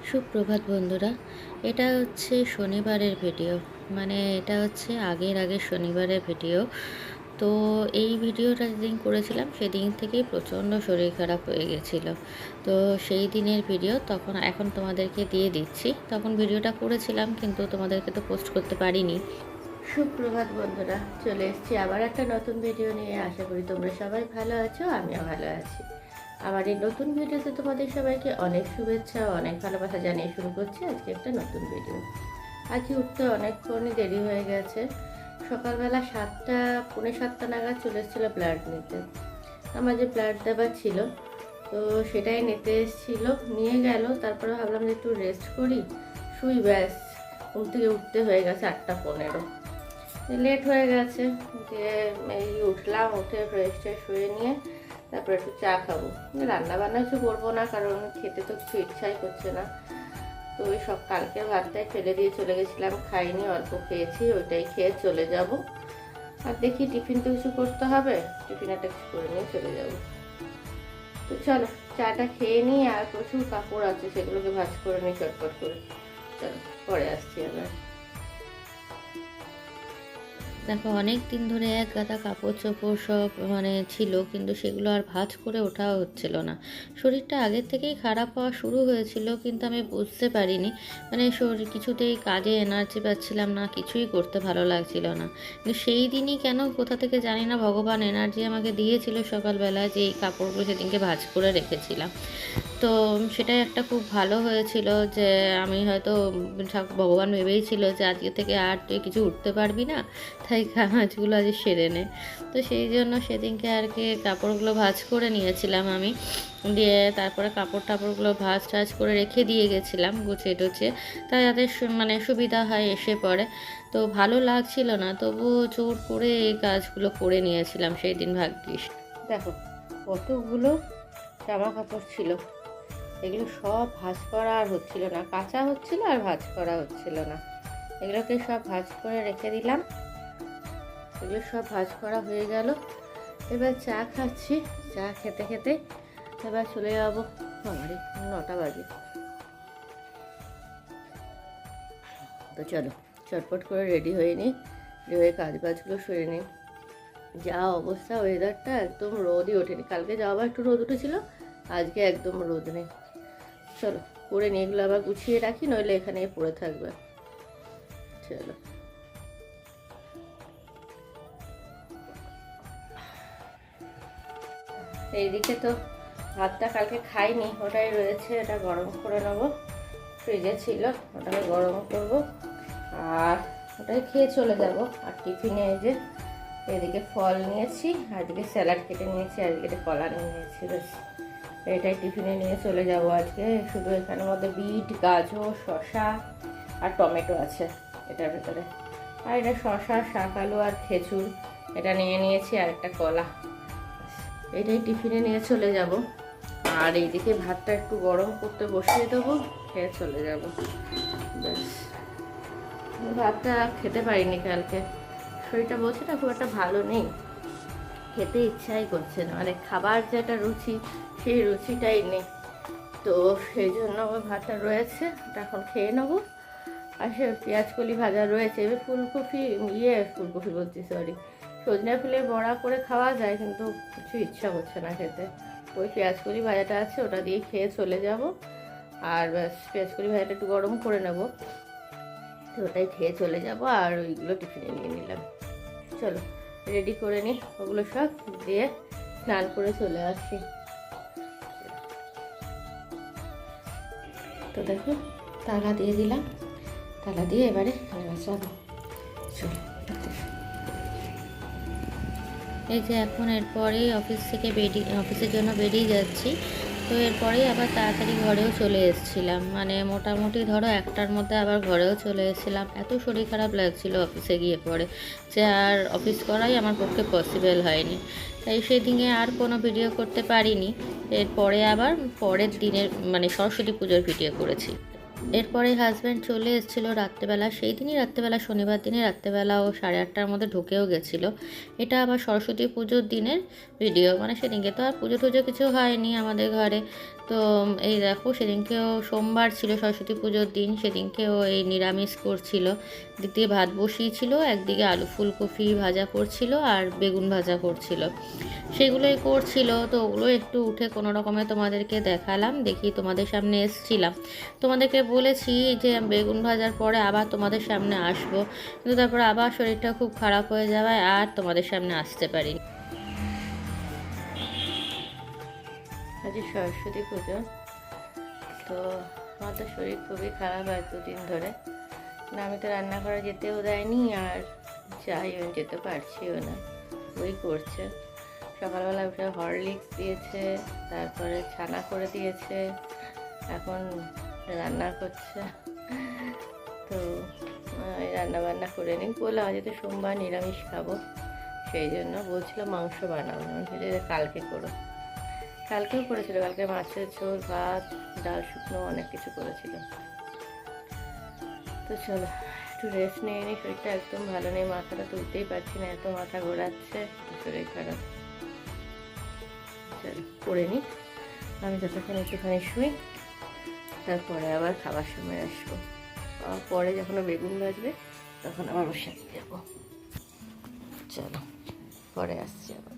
সুপ্রভাত বন্ধুরা। এটা হচ্ছে শনিবারের ভিডিও, মানে এটা হচ্ছে আগের শনিবারের ভিডিও। তো এই ভিডিওটা যেদিন করেছিলাম সেদিন থেকেই প্রচণ্ড শরীর খারাপ হয়ে গেছিলো। তো সেই দিনের ভিডিও এখন তোমাদেরকে দিয়ে দিচ্ছি। তখন ভিডিওটা করেছিলাম কিন্তু তোমাদেরকে তো পোস্ট করতে পারিনি। সুপ্রভাত বন্ধুরা, চলে এসেছি আবার একটা নতুন ভিডিও নিয়ে। আশা করি তোমরা সবাই ভালো আছো, আমিও ভালো আছি। আমার এই নতুন ভিডিওতে তোমাদের সবাইকে অনেক শুভেচ্ছা ও অনেক ভালোবাসা জানিয়ে শুরু করছি আজকে একটা নতুন ভিডিও। আজকে উঠতে অনেকক্ষণই দেরি হয়ে গেছে। সকালবেলা 7টা, পৌনে 7টা নাগাদ চলে এসেছিলো ব্লাড নিতে। আমার যে ব্লাড দেওয়া ছিল তো সেটাই নিতে এসেছিলো, নিয়ে গেল। তারপরে ভাবলাম যে একটু রেস্ট করি, শুই। ব্যাস, ঘুম থেকে উঠতে হয়ে গেছে 8টা 15। লেট হয়ে গেছে, যে এই উঠলাম, উঠে ফ্রেশ ট্রেশ হয়ে নিয়ে তারপরে একটু চা খাবো। রান্না বান্না কিছু করবো না, কারণ খেতে তো কিছু ইচ্ছাই করছে না। তো ওই সব কালকের ভাতটাই ফেলে দিয়ে চলে গেছিলাম, খাইনি, অল্প খেয়েছি, ওইটাই খেয়ে চলে যাব। আর দেখি টিফিন তো কিছু করতে হবে, টিফিন একটা কিছু করে নিয়ে চলে যাব। তো চলো চাটা খেয়ে নিই, আর প্রচুর কাপড় আছে সেগুলোকে ভাঁজ করে নিই চটপট করে। চলো পরে আসছি আবার। দেখো অনেক দিন ধরে এক গাদা কাপড় চোপড় সব ছিল, কিন্তু সেগুলো আর ভাঁজ করে ওঠাও হচ্ছিল না। শরীরটা আগের থেকেই খারাপ হওয়া শুরু হয়েছিল, কিন্তু আমি বুঝতে পারিনি, শরীর কিছুতেই কাজে এনার্জি পাচ্ছিলাম না, কিছুই করতে ভালো লাগছিল না। কিন্তু সেই দিনই কেন কোথা থেকে জানি না ভগবান এনার্জি আমাকে দিয়েছিল সকালবেলায়, যে এই কাপড়গুলো সেদিনকে ভাঁজ করে রেখেছিলাম। তো সেটাই একটা খুব ভালো হয়েছিল, যে আমি হয়তো ভগবান ভেবেইছিল যে আজকে থেকে আর তুই কিছু উঠতে পারবি না, তাই কাজগুলো আজ সেরে নে। তো সেই জন্য সেদিনকে আর কি কাপড়গুলো ভাঁজ করে নিয়েছিলাম আমি, দিয়ে তারপরে টাপড়গুলো ভাঁজ টাজ করে রেখে দিয়ে গেছিলাম গুছিয়ে টুছিয়ে, তাই যাতে সুবিধা হয় এসে পড়ে। তো ভালো লাগছিল না, তবুও জোর করে এই কাজগুলো করে নিয়েছিলাম সেই দিন, ভাগ্যিস। দেখো কতগুলো জামা কাপড় ছিল, এগুলো সব ভাঁজ করা আর হচ্ছিল না, কাঁচা হচ্ছিল আর ভাঁজ করা হচ্ছিল না। এগুলোকে সব ভাঁজ করে রেখে দিলাম। এগুলো সব ভাঁজ করা হয়ে গেল। এবার চা খাচ্ছি, চা খেতে খেতে এবার চলে যাবো। আমারই 9টা বাজে। তো চলো চটপট করে রেডি হয়ে নিই, রেডি হয়ে কাজগুলো সেরে নিই। যা অবস্থা, ওয়েদারটা একদম রোদই ওঠেনি। কালকে যাওয়া একটু রোদ উঠেছিল, আজকে একদম রোদ নেই। চলো করে নিয়ে এগুলো আবার গুছিয়ে রাখি, নইলে এখানেই পড়ে থাকবে। চলো এইদিকে তো ভাতটা কালকে খাইনি, ওটাই রয়েছে, এটা গরম করে নেবো। ফ্রিজে ছিল, ওটাকে গরম করব আর ওটাই খেয়ে চলে যাব। আর টিফিনে এই যে এদিকে ফল নিয়েছি, আর এদিকে স্যালাড কেটে নিয়েছি, আর এদিকে কলা নিয়েছি। বেশ এটাই টিফিনে নিয়ে চলে যাব আজকে। শুধু এখানের মধ্যে বিট, গাজর, শসা আর টমেটো আছে এটার ভেতরে। আর এটা শসা, শাক আলু আর খেজুর এটা নিয়ে নিয়েছি, আর একটা কলা। এটাই টিফিনে নিয়ে চলে যাব। আর এইদিকে ভাতটা একটু গরম করতে বসিয়ে দেবো, খেয়ে চলে যাব। ব্যাস, ভাতটা খেতে পারিনি কালকে, শরীরটা বলছে না খুব একটা ভালো নেই, খেতে ইচ্ছাই করছে না, খাবার যেটা রুচি সেই রুচিটাই নেই। তো সেই জন্য ভাতটা রয়েছে, ওটা এখন খেয়ে নেবো। আর সে পেঁয়াজকলি ভাজা রয়েছে। এবার ফুলকপি বলছি, সরি, সজনে ফুলের বড়া করে খাওয়া যায়, কিন্তু কিছু ইচ্ছা করছে না খেতে। ওই পেঁয়াজকলি ভাজাটা আছে, ওটা দিয়ে খেয়ে চলে যাব। আর ব্যাস পেঁয়াজকলি ভাজাটা একটু গরম করে নেব, তো ওটাই খেয়ে চলে যাব। আর ওইগুলো টিফিনে নিয়ে নিলাম। চলো রেডি করে নিই, ওগুলো সব দিয়ে স্নান করে চলে আসি। তো দেখো তালা দিয়ে দিলাম, তালা দিয়ে এবারে যাবো। চলো, এই যে এখন এরপরেই অফিসের জন্য বেরিয়ে যাচ্ছি। তো এরপরেই আবার তাড়াতাড়ি ঘরেও চলে এসেছিলাম, মোটামুটি ধরো 1টার মধ্যে আবার ঘরেও চলে এসেছিলাম। এত শরীর খারাপ লাগছিল অফিসে গিয়ে পরে, যে আর অফিস করাই আমার পক্ষে পসিবল হয়নি। তাই সেদিনে আর কোনো ভিডিও করতে পারিনি। এরপরে আবার পরের দিনের সরস্বতী পুজোর ভিডিও করেছি। এরপরে হাজব্যান্ড চলে এসেছিলো রাত্রেবেলা, সেই দিনই রাত্রেবেলা, শনিবার দিনই রাত্রেবেলা ও 8:30টার মধ্যে ঢুকেও গেছিলো। এটা আবার সরস্বতী পুজোর দিনের ভিডিও, মানে সেদিনকে তো আর পুজো টুজো কিছু হয়নি আমাদের ঘরে। তো এই দেখো, সেদিনকেও সোমবার ছিল সরস্বতী পুজোর দিন, সেদিনকেও এই নিরামিষ করছিল। দিক দিয়ে ভাত বসিয়েছিল, একদিকে আলু ফুলকপি ভাজা করছিল আর বেগুন ভাজা করছিল, সেগুলোই করছিল। তো ওগুলো একটু উঠে কোনো রকমে তোমাদেরকে দেখালাম, দেখি তোমাদের সামনে এসছিলাম। তোমাদেরকে বলেছি যে বেগুন ভাজার পরে আবার তোমাদের সামনে আসবো, কিন্তু তারপরে আবার শরীরটা খুব খারাপ হয়ে যাওয়ায় আর তোমাদের সামনে আসতে পারিনি। আজ সরস্বতী পুজো, তো আমার তো শরীর খুবই খারাপ আর দুদিন ধরে, না আমি তো রান্না করা যেতেও দেয়নি আর যাইও যেতে পারছিও না, ওই করছে। সকালবেলা উঠে হরলিক্স দিয়েছে, তারপরে ছানা করে দিয়েছে, এখন রান্না করছে। তো রান্না বান্না করে নিই, বললাম আজ তো সোমবার নিরামিষ খাবো, সেই জন্য বলছিল মাংস বানাবো, কালকে করো। কালকেও করেছিল, কালকে মাছের ঝোল, ভাত, ডাল শুকনো অনেক কিছু করেছিল। তো চলো একটু রেস্ট নিয়ে নিই, শরীরটা একদম ভালো নেই, মাথাটা তুলতেই পারছি না, এত মাথা ঘোরাচ্ছে, শরীর খারাপ। চলো করে নিই, আমি যতক্ষণ একটুখানি শুই, তারপরে আবার খাবার সময় আসবো। পরে যখন বেগুন ভাজবে তখন আবার বসে যাবো। চলো পরে আসছি আবার।